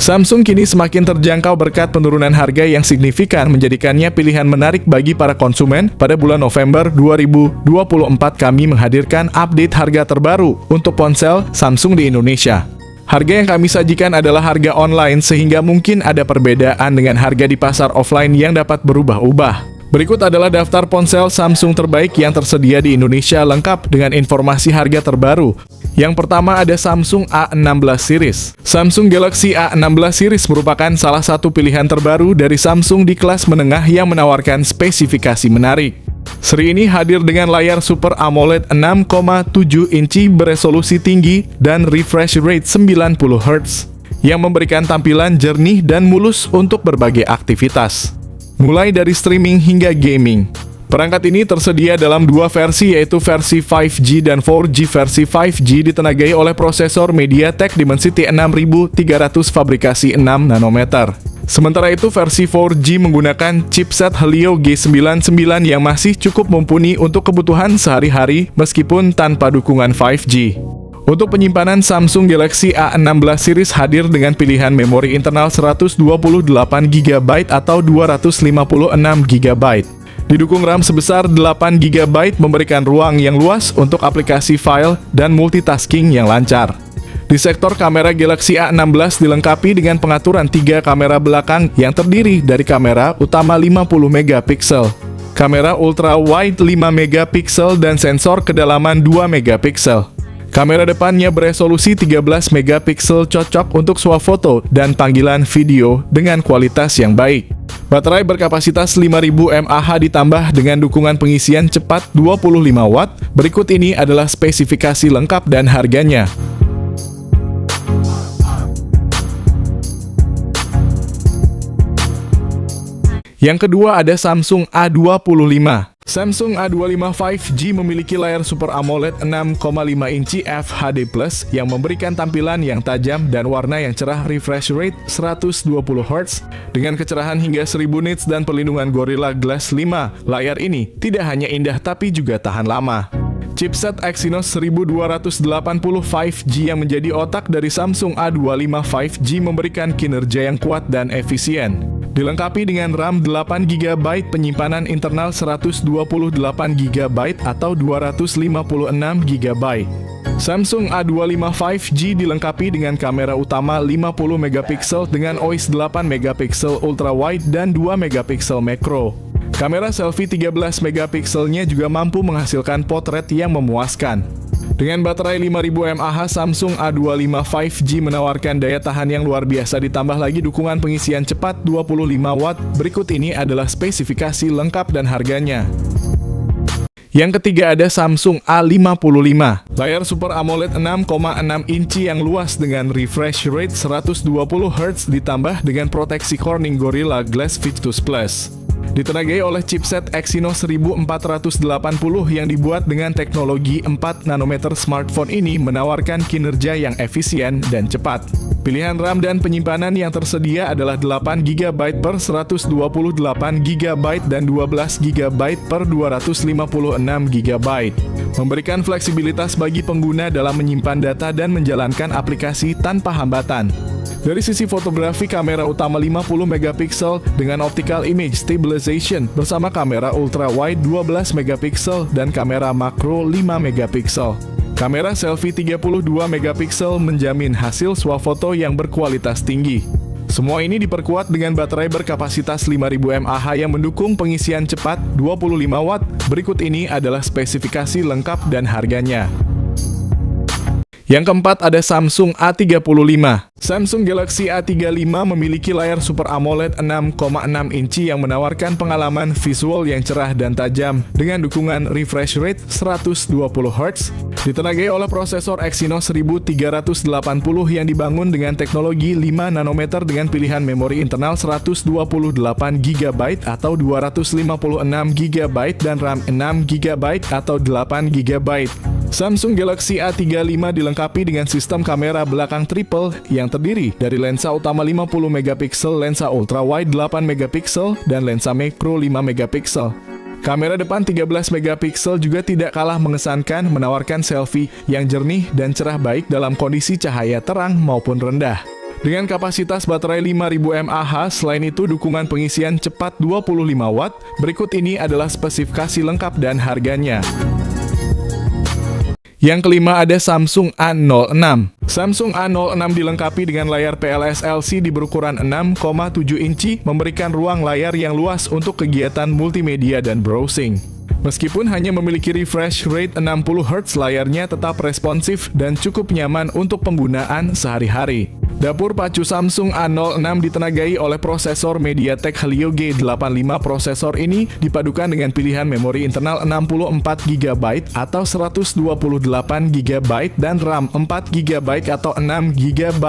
Samsung kini semakin terjangkau berkat penurunan harga yang signifikan menjadikannya pilihan menarik bagi para konsumen. Pada bulan November 2024 kami menghadirkan update harga terbaru untuk ponsel Samsung di Indonesia. Harga yang kami sajikan adalah harga online sehingga mungkin ada perbedaan dengan harga di pasar offline yang dapat berubah-ubah. Berikut adalah daftar ponsel Samsung terbaik yang tersedia di Indonesia lengkap dengan informasi harga terbaru. Yang pertama ada Samsung A16 series. Samsung Galaxy A16 series merupakan salah satu pilihan terbaru dari Samsung di kelas menengah yang menawarkan spesifikasi menarik. Seri ini hadir dengan layar Super AMOLED 6,7 inci beresolusi tinggi dan refresh rate 90 Hz yang memberikan tampilan jernih dan mulus untuk berbagai aktivitas, mulai dari streaming hingga gaming. Perangkat ini tersedia dalam dua versi, yaitu versi 5G dan 4G. Versi 5G ditenagai oleh prosesor MediaTek Dimensity 6300 fabrikasi 6 nanometer. Sementara itu versi 4G menggunakan chipset Helio G99 yang masih cukup mumpuni untuk kebutuhan sehari-hari meskipun tanpa dukungan 5G. Untuk penyimpanan, Samsung Galaxy A16 series hadir dengan pilihan memori internal 128GB atau 256GB. Didukung RAM sebesar 8GB memberikan ruang yang luas untuk aplikasi file dan multitasking yang lancar. Di sektor kamera, Galaxy A16 dilengkapi dengan pengaturan 3 kamera belakang yang terdiri dari kamera utama 50MP, kamera ultra wide 5MP dan sensor kedalaman 2MP. Kamera depannya beresolusi 13MP, cocok untuk swafoto dan panggilan video dengan kualitas yang baik. Baterai berkapasitas 5000 mAh ditambah dengan dukungan pengisian cepat 25 watt. Berikut ini adalah spesifikasi lengkap dan harganya. Yang kedua ada Samsung A25. Samsung A25 5G memiliki layar Super AMOLED 6,5 inci FHD+ yang memberikan tampilan yang tajam dan warna yang cerah, refresh rate 120 Hz dengan kecerahan hingga 1000 nits dan perlindungan Gorilla Glass 5. Layar ini tidak hanya indah tapi juga tahan lama. Chipset Exynos 1280 5G yang menjadi otak dari Samsung A25 5G memberikan kinerja yang kuat dan efisien. Dilengkapi dengan RAM 8GB, penyimpanan internal 128GB atau 256GB. Samsung A25 5G dilengkapi dengan kamera utama 50MP dengan OIS 8MP ultra wide dan 2MP macro. Kamera selfie 13MP-nya juga mampu menghasilkan potret yang memuaskan. Dengan baterai 5000 mAh, Samsung A25 5G menawarkan daya tahan yang luar biasa ditambah lagi dukungan pengisian cepat 25 watt. Berikut ini adalah spesifikasi lengkap dan harganya. Yang ketiga ada Samsung A55. Layar Super AMOLED 6,6 inci yang luas dengan refresh rate 120Hz ditambah dengan proteksi Corning Gorilla Glass Victus Plus. Ditenagai oleh chipset Exynos 1480 yang dibuat dengan teknologi 4 nanometer. Smartphone ini menawarkan kinerja yang efisien dan cepat. Pilihan RAM dan penyimpanan yang tersedia adalah 8GB per 128GB dan 12GB per 256GB. Memberikan fleksibilitas bagi pengguna dalam menyimpan data dan menjalankan aplikasi tanpa hambatan. Dari sisi fotografi, kamera utama 50MP dengan optical image stabilization bersama kamera ultra wide 12MP dan kamera makro 5MP. Kamera selfie 32MP menjamin hasil swafoto yang berkualitas tinggi. Semua ini diperkuat dengan baterai berkapasitas 5000 mAh yang mendukung pengisian cepat 25 watt. Berikut ini adalah spesifikasi lengkap dan harganya. Yang keempat ada Samsung A35. Samsung Galaxy A35 memiliki layar Super AMOLED 6,6 inci yang menawarkan pengalaman visual yang cerah dan tajam dengan dukungan refresh rate 120Hz. Ditenagai oleh prosesor Exynos 1380 yang dibangun dengan teknologi 5 nanometer dengan pilihan memori internal 128GB atau 256GB dan RAM 6GB atau 8GB. Samsung Galaxy A35 dilengkapi dengan sistem kamera belakang triple yang terdiri dari lensa utama 50MP, lensa ultra wide 8MP, dan lensa macro 5MP. Kamera depan 13MP juga tidak kalah mengesankan, menawarkan selfie yang jernih dan cerah baik dalam kondisi cahaya terang maupun rendah. Dengan kapasitas baterai 5000 mAh, selain itu dukungan pengisian cepat 25 Watt. Berikut ini adalah spesifikasi lengkap dan harganya. Yang kelima ada Samsung A06. Samsung A06 dilengkapi dengan layar PLS LCD berukuran 6,7 inci, memberikan ruang layar yang luas untuk kegiatan multimedia dan browsing. Meskipun hanya memiliki refresh rate 60 Hz, layarnya tetap responsif dan cukup nyaman untuk penggunaan sehari-hari. Dapur pacu Samsung A06 ditenagai oleh prosesor MediaTek Helio G85. Prosesor ini dipadukan dengan pilihan memori internal 64 GB atau 128 GB dan RAM 4 GB atau 6 GB,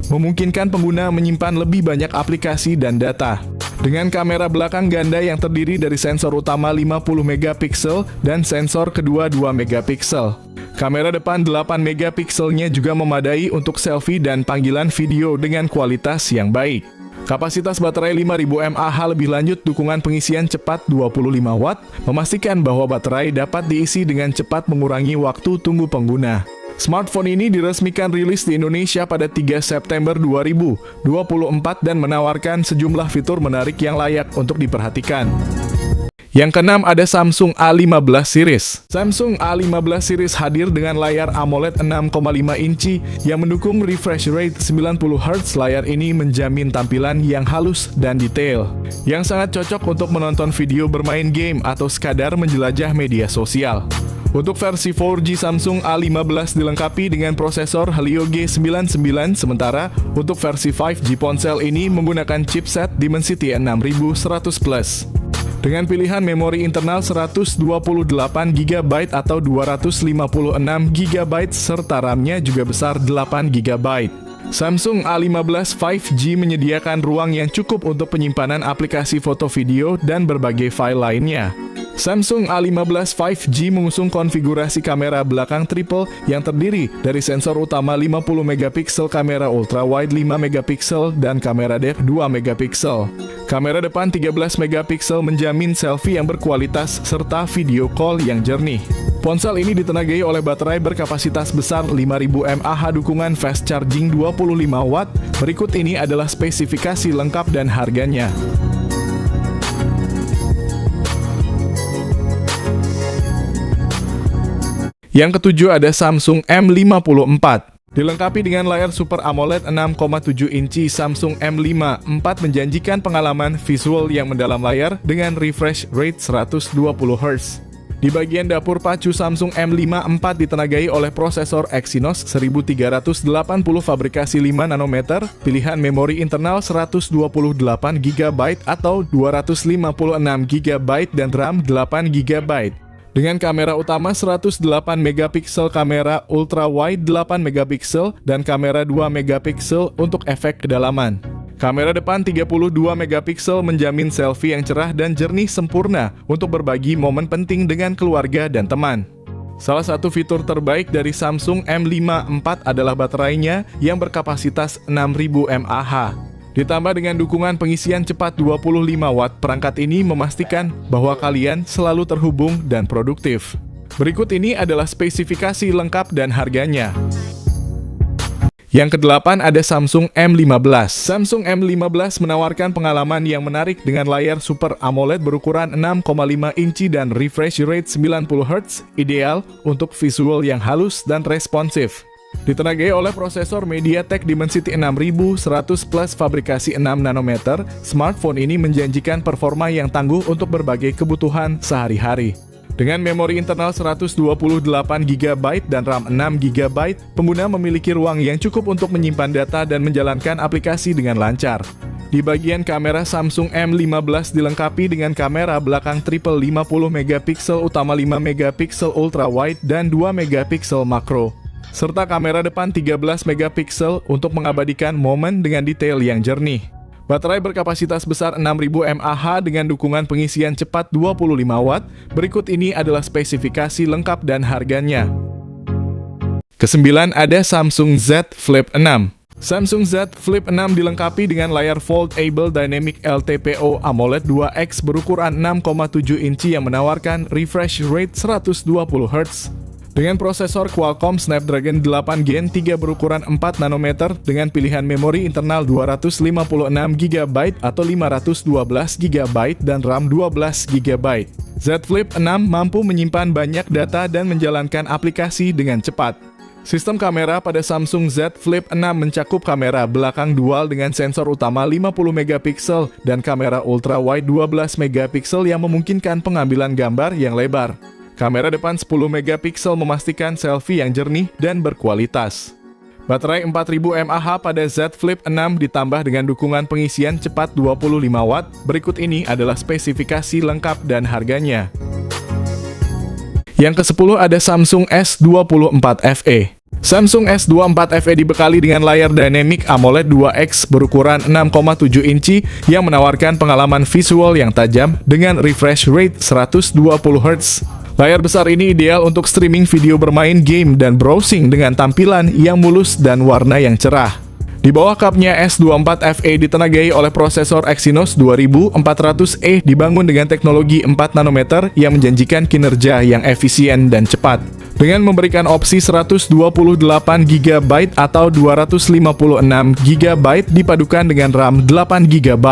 memungkinkan pengguna menyimpan lebih banyak aplikasi dan data. Dengan kamera belakang ganda yang terdiri dari sensor utama 50 megapiksel dan sensor kedua 2 megapiksel. Kamera depan 8 megapikselnya juga memadai untuk selfie dan panggilan video dengan kualitas yang baik. Kapasitas baterai 5000 mAh. Lebih lanjut, dukungan pengisian cepat 25 Watt, memastikan bahwa baterai dapat diisi dengan cepat mengurangi waktu tunggu pengguna. Smartphone ini diresmikan rilis di Indonesia pada 3 September 2024 dan menawarkan sejumlah fitur menarik yang layak untuk diperhatikan. Yang keenam ada Samsung A15 series. Samsung A15 series hadir dengan layar AMOLED 6,5 inci yang mendukung refresh rate 90 Hz. Layar ini menjamin tampilan yang halus dan detail, yang sangat cocok untuk menonton video, bermain game, atau sekadar menjelajah media sosial. Untuk versi 4G, Samsung A15 dilengkapi dengan prosesor Helio G99, sementara untuk versi 5G ponsel ini menggunakan chipset Dimensity 6100 Plus. Dengan pilihan memori internal 128 GB atau 256 GB serta RAM-nya juga besar 8 GB. Samsung A15 5G menyediakan ruang yang cukup untuk penyimpanan aplikasi foto, video, dan berbagai file lainnya. Samsung A15 5G mengusung konfigurasi kamera belakang triple yang terdiri dari sensor utama 50 megapiksel, kamera ultrawide 5 megapiksel, dan kamera depth 2 megapiksel. Kamera depan 13 megapiksel menjamin selfie yang berkualitas serta video call yang jernih. Ponsel ini ditenagai oleh baterai berkapasitas besar 5000 mAh, dukungan fast charging 25 Watt. Berikut ini adalah spesifikasi lengkap dan harganya. Yang ketujuh ada Samsung M54. Dilengkapi dengan layar Super AMOLED 6,7 inci, Samsung M54 menjanjikan pengalaman visual yang mendalam layar dengan refresh rate 120 Hz. Di bagian dapur pacu, Samsung M54 ditenagai oleh prosesor Exynos 1380 fabrikasi 5 nanometer, pilihan memori internal 128 GB atau 256 GB dan RAM 8 GB. Dengan kamera utama 108 megapiksel, kamera ultrawide 8 megapiksel, dan kamera 2 megapiksel untuk efek kedalaman. Kamera depan 32 megapiksel menjamin selfie yang cerah dan jernih sempurna untuk berbagi momen penting dengan keluarga dan teman. Salah satu fitur terbaik dari Samsung M54 adalah baterainya yang berkapasitas 6000 mAh. Ditambah dengan dukungan pengisian cepat 25 Watt, perangkat ini memastikan bahwa kalian selalu terhubung dan produktif. Berikut ini adalah spesifikasi lengkap dan harganya. Yang kedelapan ada Samsung M15. Samsung M15 menawarkan pengalaman yang menarik dengan layar Super AMOLED berukuran 6,5 inci dan refresh rate 90 Hz, ideal untuk visual yang halus dan responsif. Ditenagai oleh prosesor MediaTek Dimensity 6100 Plus fabrikasi 6 nanometer, smartphone ini menjanjikan performa yang tangguh untuk berbagai kebutuhan sehari-hari. Dengan memori internal 128 GB dan RAM 6 GB, pengguna memiliki ruang yang cukup untuk menyimpan data dan menjalankan aplikasi dengan lancar. Di bagian kamera, Samsung M15 dilengkapi dengan kamera belakang triple 50 megapiksel utama 5 megapiksel ultrawide dan 2 megapiksel makro, serta kamera depan 13 megapiksel untuk mengabadikan momen dengan detail yang jernih. Baterai berkapasitas besar 6000 mAh dengan dukungan pengisian cepat 25 Watt. Berikut ini adalah spesifikasi lengkap dan harganya. Kesembilan ada Samsung Z Flip 6. Samsung Z Flip 6 dilengkapi dengan layar Foldable Dynamic LTPO AMOLED 2X berukuran 6,7 inci yang menawarkan refresh rate 120 Hz. Dengan prosesor Qualcomm Snapdragon 8 Gen 3 berukuran 4 nanometer dengan pilihan memori internal 256 GB atau 512 GB dan RAM 12 GB. Z Flip 6 mampu menyimpan banyak data dan menjalankan aplikasi dengan cepat. Sistem kamera pada Samsung Z Flip 6 mencakup kamera belakang dual dengan sensor utama 50 megapiksel dan kamera ultra wide 12 megapiksel yang memungkinkan pengambilan gambar yang lebar. Kamera depan 10 megapiksel memastikan selfie yang jernih dan berkualitas. Baterai 4000 mAh pada Z Flip 6 ditambah dengan dukungan pengisian cepat 25 Watt. Berikut ini adalah spesifikasi lengkap dan harganya. Yang ke-10 ada Samsung S24 FE. Samsung S24 FE dibekali dengan layar Dynamic AMOLED 2X berukuran 6,7 inci yang menawarkan pengalaman visual yang tajam dengan refresh rate 120 Hz. Layar besar ini ideal untuk streaming video bermain game dan browsing dengan tampilan yang mulus dan warna yang cerah. Di bawah kapnya S24 FE ditenagai oleh prosesor Exynos 2400E dibangun dengan teknologi 4 nanometer yang menjanjikan kinerja yang efisien dan cepat. Dengan memberikan opsi 128 GB atau 256 GB dipadukan dengan RAM 8 GB.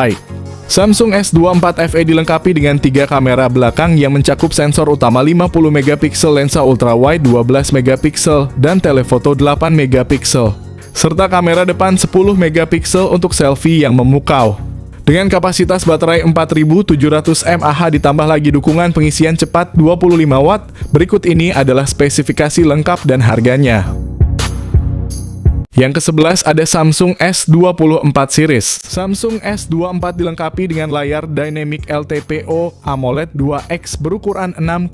Samsung S24 FE dilengkapi dengan 3 kamera belakang yang mencakup sensor utama 50 megapiksel, lensa ultrawide 12 megapiksel, dan telefoto 8 megapiksel, serta kamera depan 10 megapiksel untuk selfie yang memukau. Dengan kapasitas baterai 4700 mAh ditambah lagi dukungan pengisian cepat 25 Watt, berikut ini adalah spesifikasi lengkap dan harganya. Yang ke-11 ada Samsung S24 series. Samsung S24 dilengkapi dengan layar Dynamic LTPO AMOLED 2X berukuran 6,2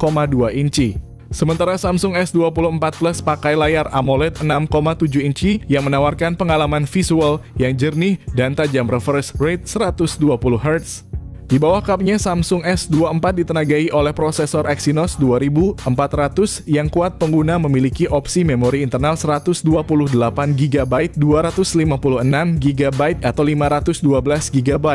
inci. Sementara Samsung S24 Plus pakai layar AMOLED 6,7 inci yang menawarkan pengalaman visual yang jernih dan tajam refresh rate 120 Hz. Di bawah kapnya Samsung S24 ditenagai oleh prosesor Exynos 2400 yang kuat. Pengguna memiliki opsi memori internal 128 GB, 256 GB atau 512 GB,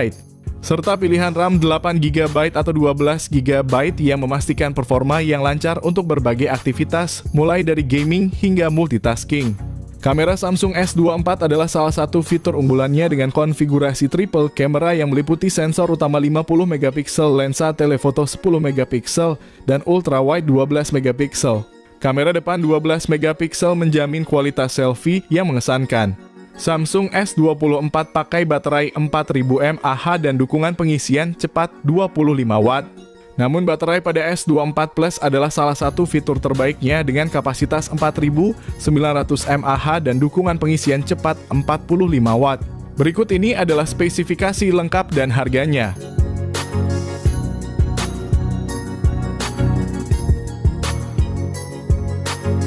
serta pilihan RAM 8 GB atau 12 GB yang memastikan performa yang lancar untuk berbagai aktivitas, mulai dari gaming hingga multitasking. Kamera Samsung S24 adalah salah satu fitur unggulannya dengan konfigurasi triple camera yang meliputi sensor utama 50 megapiksel, lensa telefoto 10 megapiksel, dan ultrawide 12 megapiksel. Kamera depan 12 megapiksel menjamin kualitas selfie yang mengesankan. Samsung S24 pakai baterai 4000 mAh dan dukungan pengisian cepat 25 Watt. Namun baterai pada S24 Plus adalah salah satu fitur terbaiknya dengan kapasitas 4900 mAh dan dukungan pengisian cepat 45 Watt. Berikut ini adalah spesifikasi lengkap dan harganya.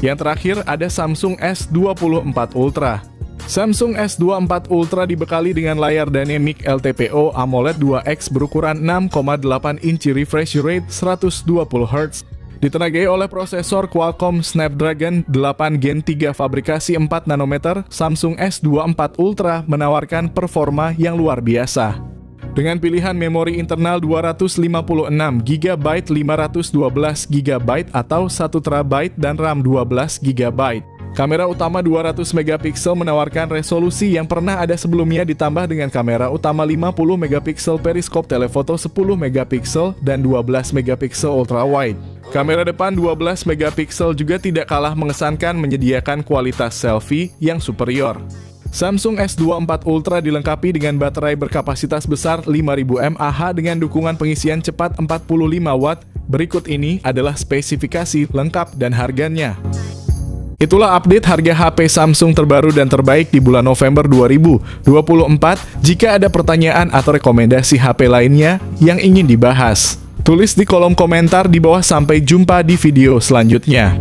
Yang terakhir ada Samsung S24 Ultra. Samsung S24 Ultra dibekali dengan layar Dynamic LTPO AMOLED 2X berukuran 6,8 inci, refresh rate 120 Hz. Ditenagai oleh prosesor Qualcomm Snapdragon 8 Gen 3 fabrikasi 4 nanometer, Samsung S24 Ultra menawarkan performa yang luar biasa. Dengan pilihan memori internal 256 GB, 512 GB atau 1 TB dan RAM 12 GB. Kamera utama 200 megapiksel menawarkan resolusi yang pernah ada sebelumnya ditambah dengan kamera utama 50 megapiksel, periskop telefoto 10 megapiksel, dan 12 megapiksel ultrawide. Kamera depan 12 megapiksel juga tidak kalah mengesankan, menyediakan kualitas selfie yang superior. Samsung S24 Ultra dilengkapi dengan baterai berkapasitas besar 5000 mAh dengan dukungan pengisian cepat 45 Watt. Berikut ini adalah spesifikasi lengkap dan harganya. Itulah update harga HP Samsung terbaru dan terbaik di bulan November 2024. Jika ada pertanyaan atau rekomendasi HP lainnya yang ingin dibahas, tulis di kolom komentar di bawah. Sampai jumpa di video selanjutnya.